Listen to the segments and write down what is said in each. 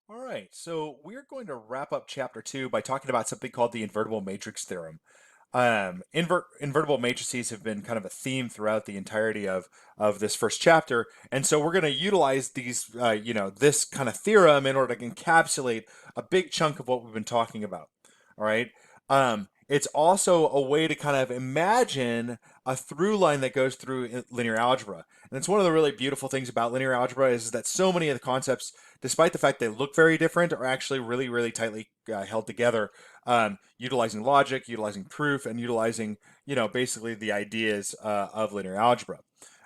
All right, so we're going to wrap up chapter 2 by talking about something called the invertible matrix theorem. Invertible matrices have been kind of a theme throughout the entirety of this first chapter, and so we're going to utilize this kind of theorem in order to encapsulate a big chunk of what we've been talking about. All right. It's also a way to kind of imagine a through line that goes through linear algebra. And it's one of the really beautiful things about linear algebra is that so many of the concepts, despite the fact they look very different, are actually really, really tightly held together, utilizing logic, utilizing proof, and utilizing, basically the ideas of linear algebra.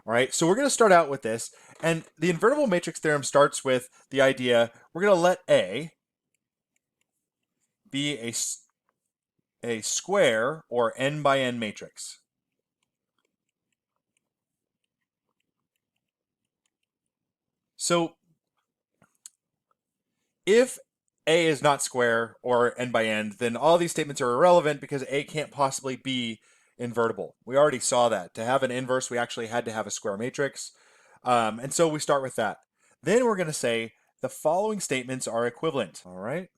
All right, so we're going to start out with this. And the invertible matrix theorem starts with the idea we're going to let A be a square or n by n matrix. So if A is not square or n by n, then all these statements are irrelevant because A can't possibly be invertible. We already saw that. To have an inverse, we actually had to have a square matrix. And so we start with that. Then we're going to say the following statements are equivalent. All right.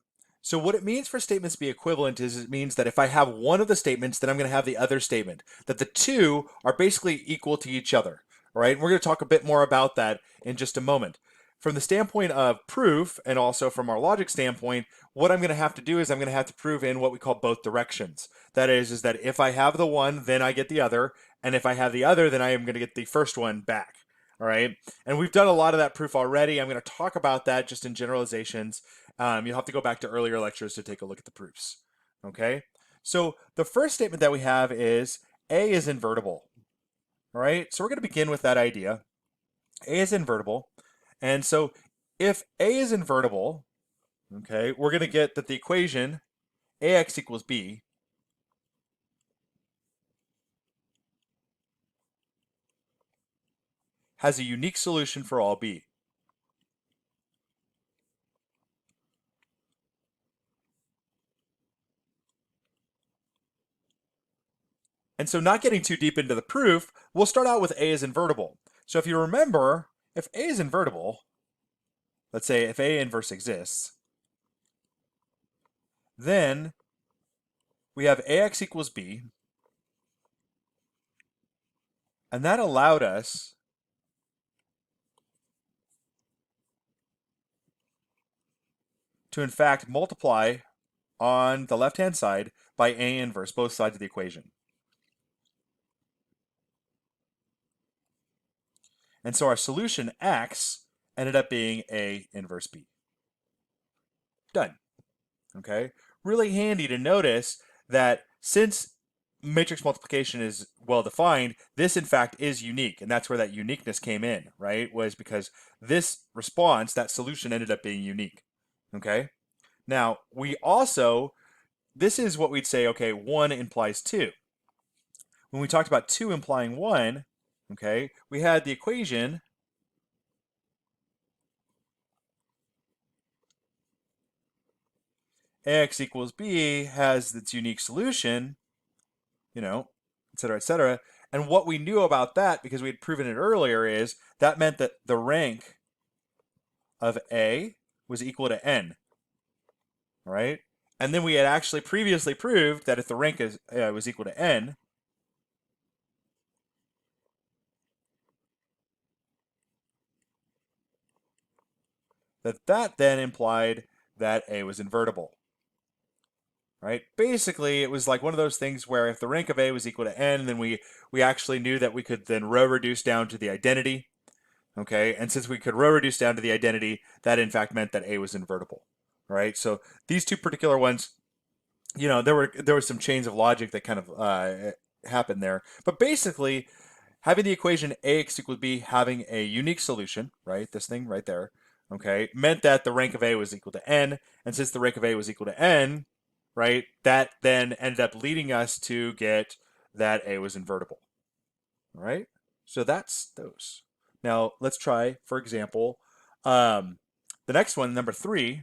So what it means for statements to be equivalent is it means that if I have one of the statements, then I'm going to have the other statement. That the two are basically equal to each other. All right. And we're going to talk a bit more about that in just a moment. From the standpoint of proof and also from our logic standpoint, what I'm going to have to do is I'm going to have to prove in what we call both directions. That is that if I have the one, then I get the other. And if I have the other, then I am going to get the first one back. All right. And we've done a lot of that proof already. I'm going to talk about that just in generalizations. You'll have to go back to earlier lectures to take a look at the proofs. Okay. So the first statement that we have is A is invertible. All right. So we're going to begin with that idea. A is invertible. And so if A is invertible, okay, we're going to get that the equation AX equals B has a unique solution for all B. And so not getting too deep into the proof, we'll start out with A is invertible. So if you remember, if A is invertible, let's say if A inverse exists, then we have AX equals B, and that allowed us to in fact multiply on the left-hand side by A inverse, both sides of the equation. And so our solution X ended up being A inverse B. Done. Okay. Really handy to notice that since matrix multiplication is well defined, this in fact is unique. And that's where that uniqueness came in, right? Was because this response, that solution ended up being unique. Okay. Now, we also, this is what we'd say, okay, 1 implies 2. When we talked about 2 implying 1, okay, we had the equation AX equals B has its unique solution, et cetera, et cetera. And what we knew about that, because we had proven it earlier, is that meant that the rank of A was equal to N, right? And then we had actually previously proved that if the rank was equal to N, that then implied that A was invertible. Right? Basically, it was like one of those things where if the rank of A was equal to N, then we actually knew that we could then row reduce down to the identity. Okay, and since we could row reduce down to the identity, that in fact meant that A was invertible. Right? So these two particular ones, there were some chains of logic that kind of happened there. But basically, having the equation AX equals B having a unique solution, right? This thing right there, okay, meant that the rank of A was equal to N. And since the rank of A was equal to N, right, that then ended up leading us to get that A was invertible. All right? So that's those. Now let's try, for example, the next one, number 3.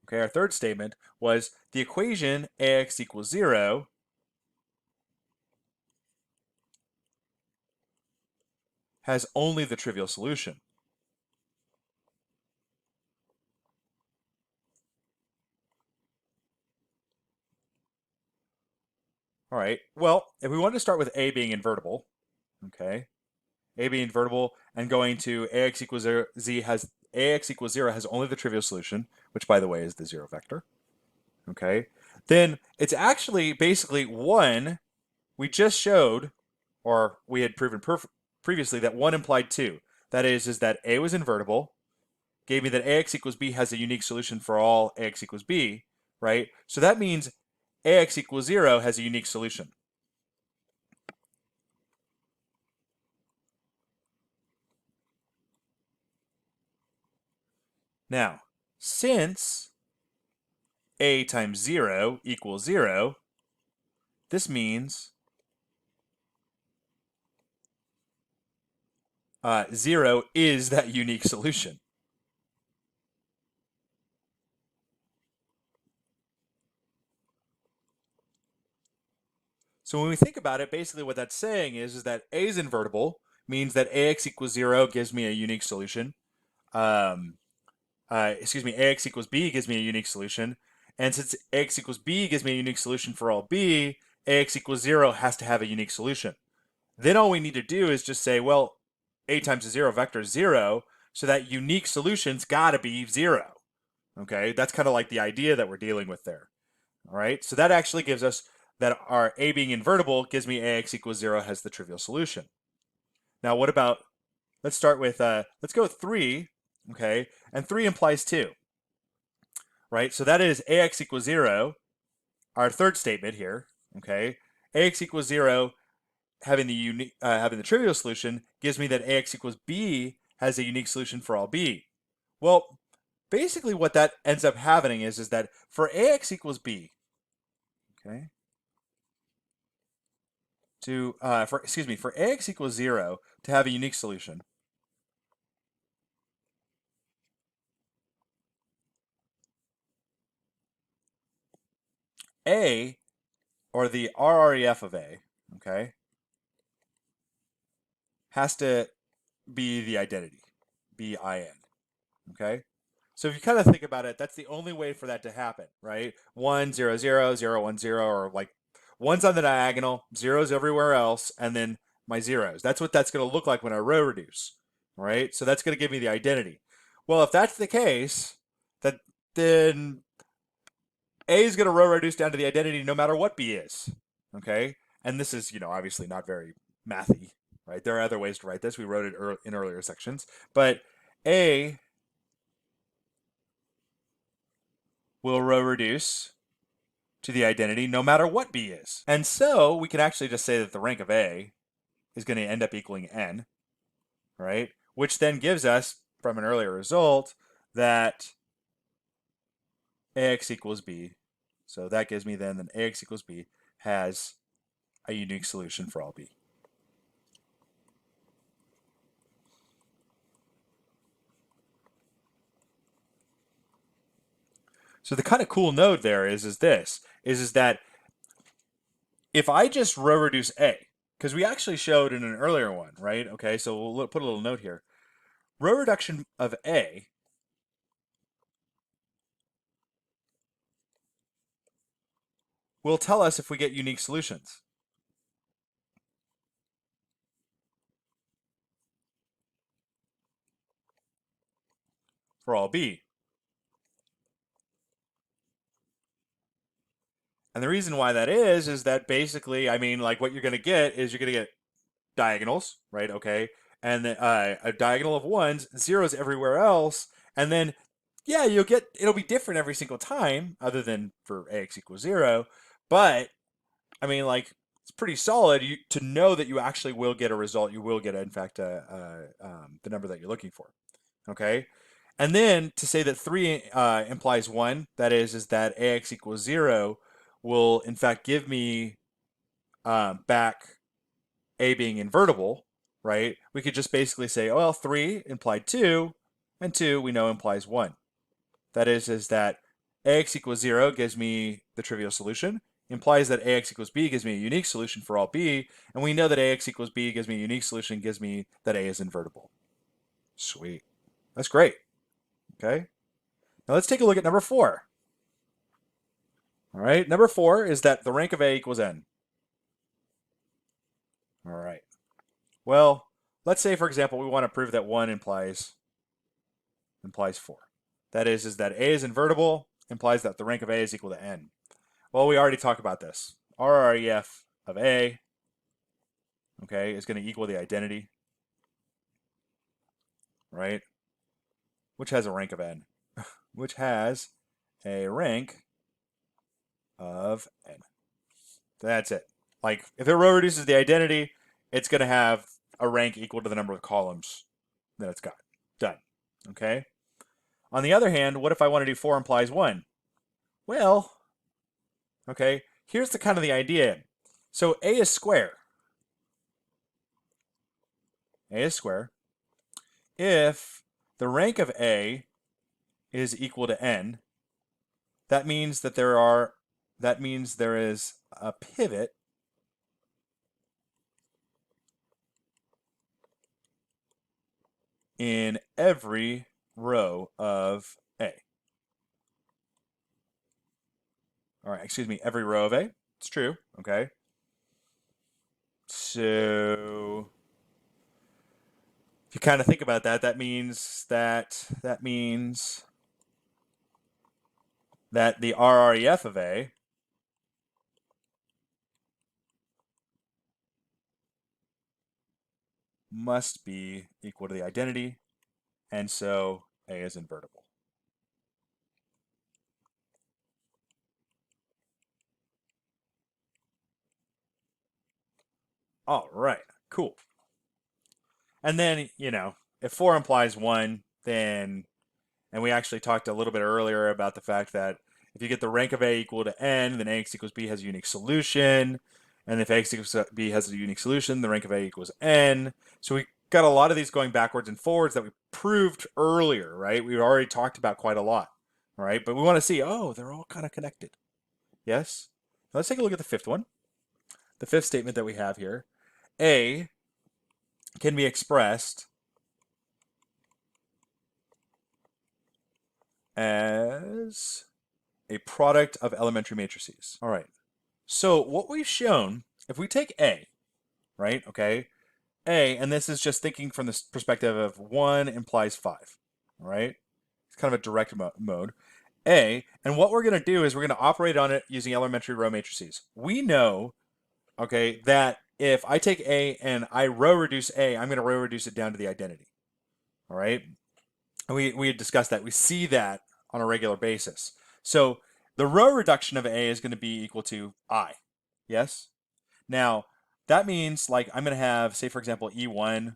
Okay, our third statement was the equation AX equals 0 has only the trivial solution. All right, well, if we want to start with A being invertible, okay, A being invertible and going to AX equals 0, Z has AX equals 0 has only the trivial solution, which by the way is the 0 vector, okay, then it's actually basically 1, we just showed, or we had proven previously that 1 implied 2. That is that A was invertible, gave me that AX equals B has a unique solution for all AX equals B, right? So that means AX equals 0 has a unique solution. Now, since A times 0 equals 0, this means 0 is that unique solution. So when we think about it, basically what that's saying is that A is invertible, means that AX equals 0 gives me a unique solution. AX equals B gives me a unique solution. And since AX equals B gives me a unique solution for all B, AX equals 0 has to have a unique solution. Then all we need to do is just say, well, A times a 0 vector is 0, so that unique solution's got to be 0. Okay, that's kind of like the idea that we're dealing with there. All right, so that actually gives us that our A being invertible gives me AX equals 0 has the trivial solution. Now what about, let's start with, let's go with 3, okay, and 3 implies 2, right? So that is AX equals 0, our third statement here, okay? AX equals 0 having the trivial solution gives me that AX equals B has a unique solution for all B. Well, basically what that ends up happening is that for AX equals B, okay, for AX equals 0 to have a unique solution, A, or the RREF of A, okay, has to be the identity, BIN, okay? So if you kind of think about it, that's the only way for that to happen, right? 1, 0, 0, 0, 1, 0, or like 1's on the diagonal, 0's everywhere else, and then my zeros. That's what that's going to look like when I row reduce, right? So that's going to give me the identity. Well, if that's the case, that then A is going to row reduce down to the identity no matter what B is, okay? And this is, obviously not very mathy, right? There are other ways to write this. We wrote it in earlier sections, but A will row reduce to the identity no matter what B is. And so we can actually just say that the rank of A is going to end up equaling n, right? Which then gives us, from an earlier result, that AX equals B. So that gives me then that AX equals B has a unique solution for all B. So the kind of cool node there is that if I just row reduce A, because we actually showed in an earlier one, right? Okay, so we'll put a little note here. Row reduction of A will tell us if we get unique solutions for all B. And the reason why that is that basically, I mean, like what you're going to get is you're going to get diagonals, right? Okay. And then a diagonal of ones, zeros everywhere else. And then, yeah, it'll be different every single time other than for AX equals 0. But, I mean, like, it's pretty solid to know that you actually will get a result. You will get, in fact, the number that you're looking for. Okay. And then to say that 3 implies 1, that is that AX equals 0 will, in fact, give me back A being invertible, right? We could just basically say, well, 3 implied 2, and 2 we know implies 1. That is that AX equals 0 gives me the trivial solution, implies that AX equals B gives me a unique solution for all B, and we know that AX equals B gives me a unique solution, gives me that A is invertible. Sweet. That's great. Okay. Now let's take a look at number 4. All right. Number 4 is that the rank of A equals n. All right. Well, let's say, for example, we want to prove that 1 implies 4. That is that A is invertible, implies that the rank of A is equal to n. Well, we already talked about this. RREF of A, okay, is going to equal the identity, right? Which has a rank of n, which has a rank of n. That's it. Like, if it row reduces the identity, it's going to have a rank equal to the number of columns that it's got. Done. Okay? On the other hand, what if I want to do 4 implies 1? Well, okay, here's the kind of the idea. So A is square. A is square. If the rank of A is equal to n, that means that there is a pivot in every row of A. All right, excuse me, every row of A. It's true, okay? So if you kind of think about that, that means that the RREF of A must be equal to the identity, and so A is invertible. All right, cool. And then, if 4 implies 1, then, and we actually talked a little bit earlier about the fact that if you get the rank of A equal to n, then Ax equals B has a unique solution. And if Ax equals B has a unique solution, the rank of A equals n. So we got a lot of these going backwards and forwards that we proved earlier, right? We already talked about quite a lot, right? But we want to see, oh, they're all kind of connected. Yes? Let's take a look at the fifth one. The fifth statement that we have here. A can be expressed as a product of elementary matrices. All right. So what we've shown, if we take A, right, okay, A, and this is just thinking from the perspective of 1 implies 5, all right? It's kind of a direct mode. A, and what we're going to do is we're going to operate on it using elementary row matrices. We know, okay, that if I take A and I row reduce A, I'm going to row reduce it down to the identity, all right? And we had discussed that. We see that on a regular basis. So the row reduction of A is going to be equal to I, yes? Now, that means like I'm going to have, say for example, E1,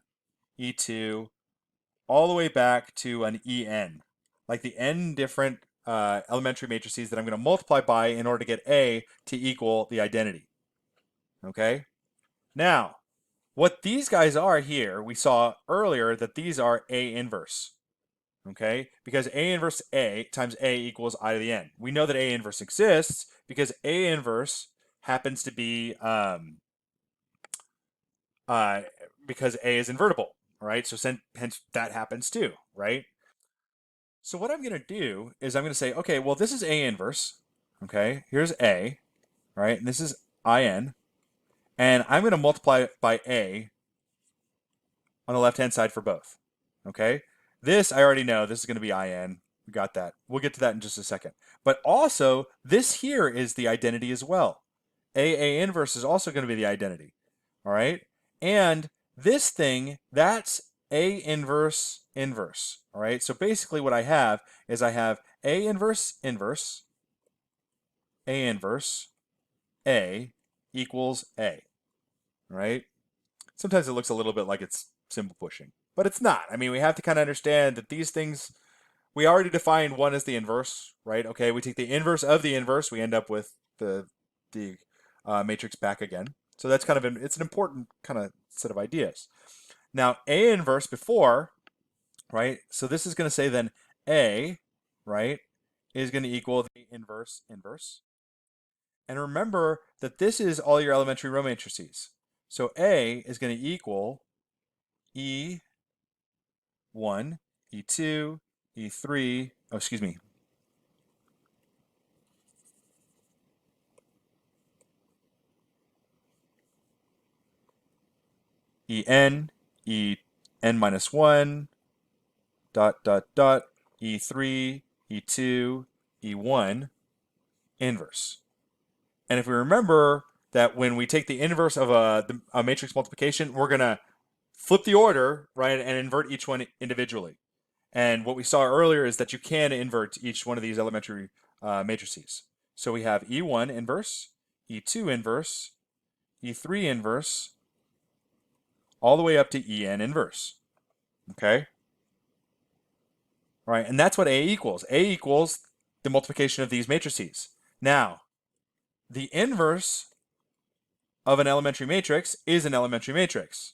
E2, all the way back to an En, like the n different elementary matrices that I'm going to multiply by in order to get A to equal the identity. Okay? Now, what these guys are here, we saw earlier that these are A inverse. Okay? Because A inverse A times A equals I to the n. We know that A inverse exists because A inverse happens to be because A is invertible, right? So hence that happens too, right? So what I'm going to do is I'm going to say, okay, well, this is A inverse. Okay, here's A, right? And this is In. And I'm going to multiply by A on the left-hand side for both. Okay, this I already know. This is going to be In. We got that. We'll get to that in just a second. But also, this here is the identity as well. A inverse is also going to be the identity. All right? And this thing, that's A inverse inverse. All right? So basically what I have is I have A inverse inverse, A inverse, A equals A. All right? Sometimes it looks a little bit like it's symbol pushing, but it's not. I mean, we have to kind of understand that these things, we already defined one as the inverse, right? Okay, we take the inverse of the inverse, we end up with the matrix back again. So that's kind of it's an important kind of set of ideas. Now A inverse before, right? So this is going to say then A, right, is going to equal the inverse inverse. And remember that this is all your elementary row matrices. So A is going to equal E1, E2, E3, oh, excuse me, En, En minus 1, dot, dot, dot, E3, E2, E1, inverse. And if we remember that when we take the inverse of a matrix multiplication, we're going to flip the order, right, and invert each one individually. And what we saw earlier is that you can invert each one of these elementary matrices. So we have E1 inverse, E2 inverse, E3 inverse, all the way up to En inverse. Okay? All right, and that's what A equals. A equals the multiplication of these matrices. Now, the inverse of an elementary matrix is an elementary matrix.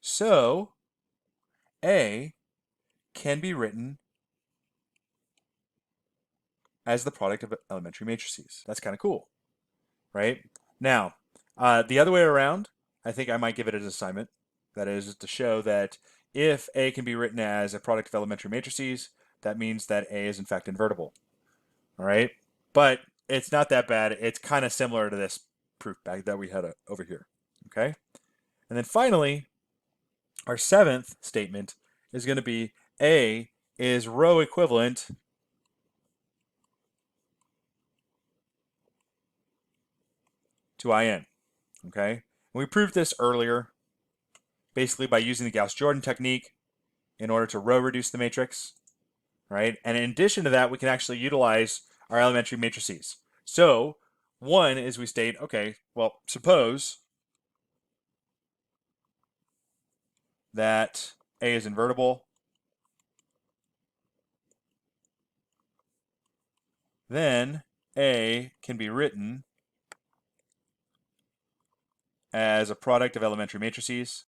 So, A can be written as the product of elementary matrices. That's kind of cool, right? Now, the other way around, I think I might give it an assignment. That is to show that if A can be written as a product of elementary matrices, that means that A is in fact invertible. All right? But it's not that bad. It's kind of similar to this proof back that we had over here. Okay? And then finally, our seventh statement is going to be A is row equivalent to In. Okay? And we proved this earlier, basically by using the Gauss-Jordan technique in order to row reduce the matrix, right? And in addition to that, we can actually utilize our elementary matrices. So one is we state, okay, well, suppose that A is invertible, then A can be written as a product of elementary matrices.